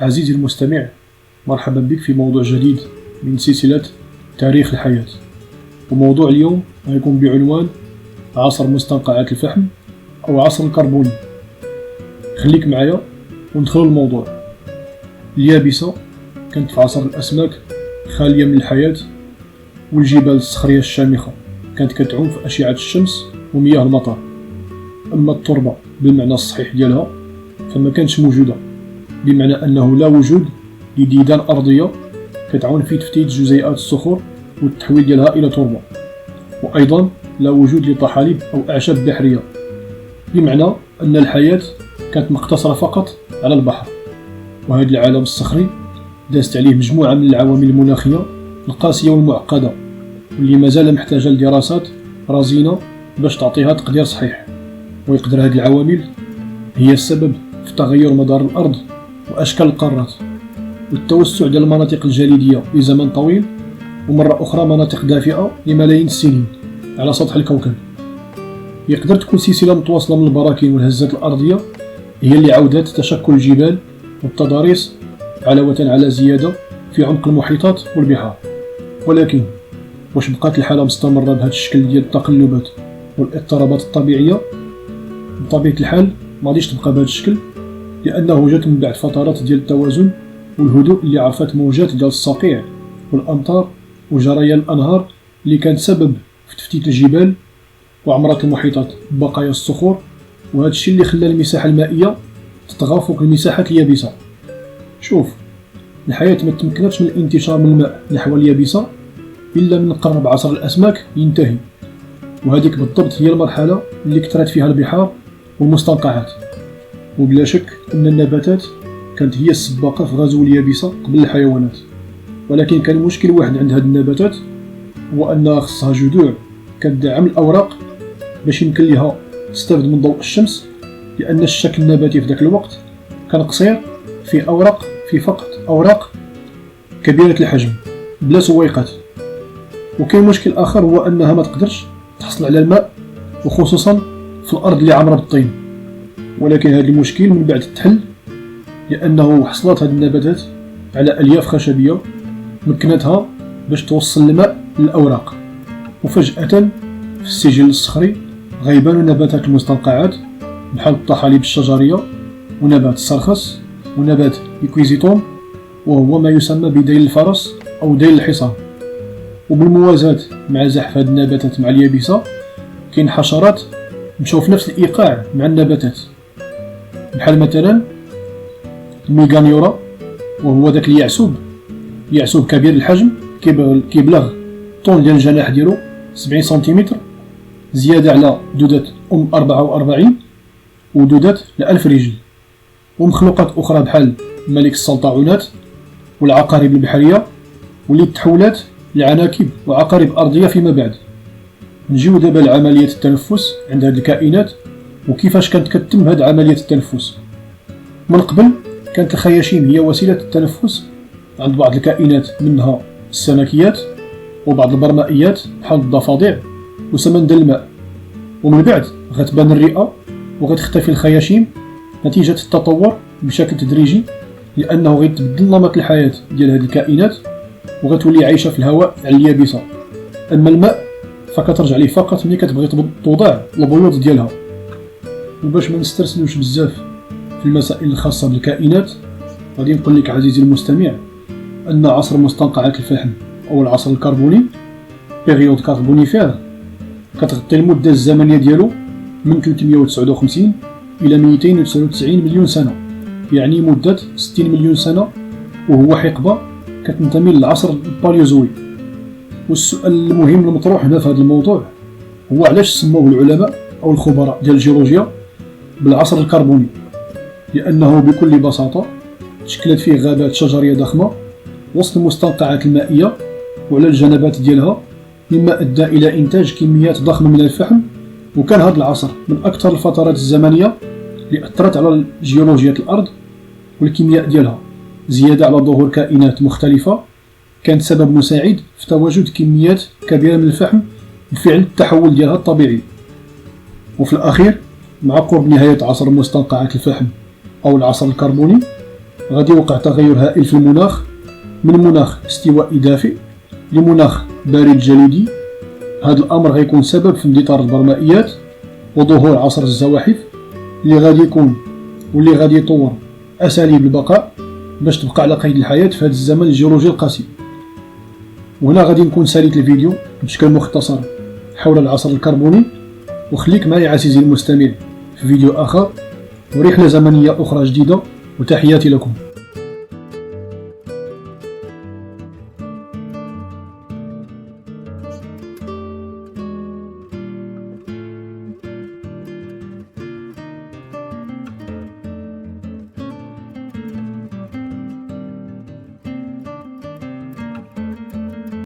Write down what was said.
عزيزي المستمع، مرحبا بك في موضوع جديد من سلسلة تاريخ الحياة. وموضوع اليوم هيكون بعنوان عصر مستنقعات الفحم أو عصر الكربوني. خليك معايا وندخل الموضوع. اليابسة كانت في عصر الأسماك خالية من الحياة، والجبال الصخرية الشامخة كانت كتعوم في أشعة الشمس ومياه المطر. أما التربة بالمعنى الصحيح ديالها فما كانتش موجودة، بمعنى أنه لا وجود لديدان أرضية كتعاون في تفتيت جزيئات الصخور والتحويل ديالها إلى تربة، وأيضا لا وجود لطحالب أو أعشاب بحرية، بمعنى أن الحياة كانت مقتصرة فقط على البحر. وهذا العالم الصخري دازت عليه مجموعة من العوامل المناخية القاسية والمعقدة، واللي مازال محتاجة لدراسات رزينة باش تعطيها تقدير صحيح. ويقدر هذه العوامل هي السبب في تغير مدار الأرض وأشكال القارات، والتوسع ديال المناطق الجليدية لزمن طويل، ومرة أخرى مناطق دافئة لملايين السنين على سطح الكوكب. يقدر تكون سلسلة متواصلة من البراكين والهزات الأرضية هي اللي عودت تشكل الجبال والتضاريس، علاوة على زيادة في عمق المحيطات والبحار. ولكن واش بقات الحالة مستمرة بهذا الشكل ديال التقلبات والاضطرابات الطبيعية؟ بطبيعة الحال ما غاديش تبقى بهذا الشكل، لأنه جات من بعد فترات ديال التوازن والهدوء اللي عرفت موجات ديال الصقيع والأمطار وجريان الأنهار اللي كانت سبب في تفتيت الجبال وعمرات المحيطات ببقايا الصخور. وهذا الشيء اللي خلى المساحة المائية تطغى فوق المساحات اليابسة. شوف، الحياة ما تمكنتش من الانتشار من الماء نحو اليابسة إلا من قرب عصر الأسماك ينتهي، وهذيك بالضبط هي المرحلة اللي كثرت فيها البحار والمستنقعات. وبلا شك أن النباتات كانت هي السباقة في غزو اليابسة قبل الحيوانات. ولكن كان مشكل واحد عند هذه النباتات، هو أنها خصها جذوع كتدعم الأوراق باش يمكن لها تستافد من ضوء الشمس، لأن الشكل النباتي في ذاك الوقت كان قصير، في فقط أوراق كبيرة الحجم بلا سويقات. وكاين مشكل آخر، هو أنها ما تقدرش تحصل على الماء، وخصوصا في الأرض اللي عامرة بالطين. ولكن هذا المشكل من بعد تحل، لأنه حصلت هذه النباتات على ألياف خشبية مكنتها باش توصل الماء للأوراق. وفجأة في السجل الصخري غيبان نباتات المستنقعات بحال الطحالب الشجرية ونبات السرخس ونبات الكويزيتوم، وهو ما يسمى بديل الفرس أو ديل الحصان. وبالموازاة مع زحف هذه النباتات مع اليابسة، كاين حشرات مشاو في نفس الإيقاع مع النباتات، بحال مثلا الميغانيورا، وهو داك اليعسوب كبير الحجم، كيبلغ طول ديال الجناح ديالو 70 سنتيمتر، زيادة على دودات 44 ودودات ل1000 رجل. ومخلوقات أخرى بحال ملك السلطعونات والعقارب البحرية، واللي تحولات لعناكب وعقارب أرضية فيما بعد. نجيو دابا لعملية التنفس عند هذه الكائنات وكيفاش كانت كتتم هذه عملية التنفس. من قبل كانت الخياشيم هي وسيلة التنفس عند بعض الكائنات، منها السمكيات وبعض البرمائيات بحال الضفادع وسمندل الماء. ومن بعد غتبان الرئة وغتختفي الخياشيم نتيجة التطور بشكل تدريجي، لأنه غيتبدل نمط الحياة ديال هذه الكائنات وغتولي عايشة في الهواء على اليابسة. أما الماء فكترجع ليه فقط ملي كتبغي توضع البيوض ديالها. وباش ما نسترسلوش بزاف في المسائل الخاصة بالكائنات، غادي نقول لك عزيزي المستمع أن عصر مستنقعات الفحم أو العصر الكربوني بيريود كاربونيفير كتغطي المدة الزمنية ديالو من 359 إلى 299 مليون سنة، يعني مدة 60 مليون سنة، وهو حقبة كتنتمي للعصر الباليوزوي. والسؤال المهم المطروح هنا في هذا الموضوع هو علاش سموه العلماء أو الخبراء ديال الجيولوجيا بالعصر الكربوني؟ لأنه بكل بساطة تشكلت فيه غابات شجرية ضخمة وسط المستنقعات المائية وعلى الجنبات ديالها، مما أدى إلى إنتاج كميات ضخمة من الفحم. وكان هذا العصر من أكثر الفترات الزمنية اللي أثرت على جيولوجيا الأرض والكيمياء ديالها، زيادة على ظهور كائنات مختلفة كان سبب مساعد في تواجد كميات كبيرة من الفحم بفعل التحول ديالها الطبيعي. وفي الأخير مع قرب نهاية عصر مستنقعات الفحم أو العصر الكربوني، غادي يوقع تغير هائل في المناخ، من مناخ استوائي دافئ لمناخ بارد جليدي. هذا الأمر غيكون سبب في اندثار البرمائيات وظهور عصر الزواحف اللي غادي يكون واللي غادي يطور أساليب البقاء باش تبقى على قيد الحياة في هذا الزمن الجيولوجي القاسي. وهنا غادي نكون ساليت الفيديو بشكل مختصر حول العصر الكربوني، وخليك معي عزيزي المستمع في فيديو آخر ورحلة زمنية أخرى جديدة، وتحياتي لكم.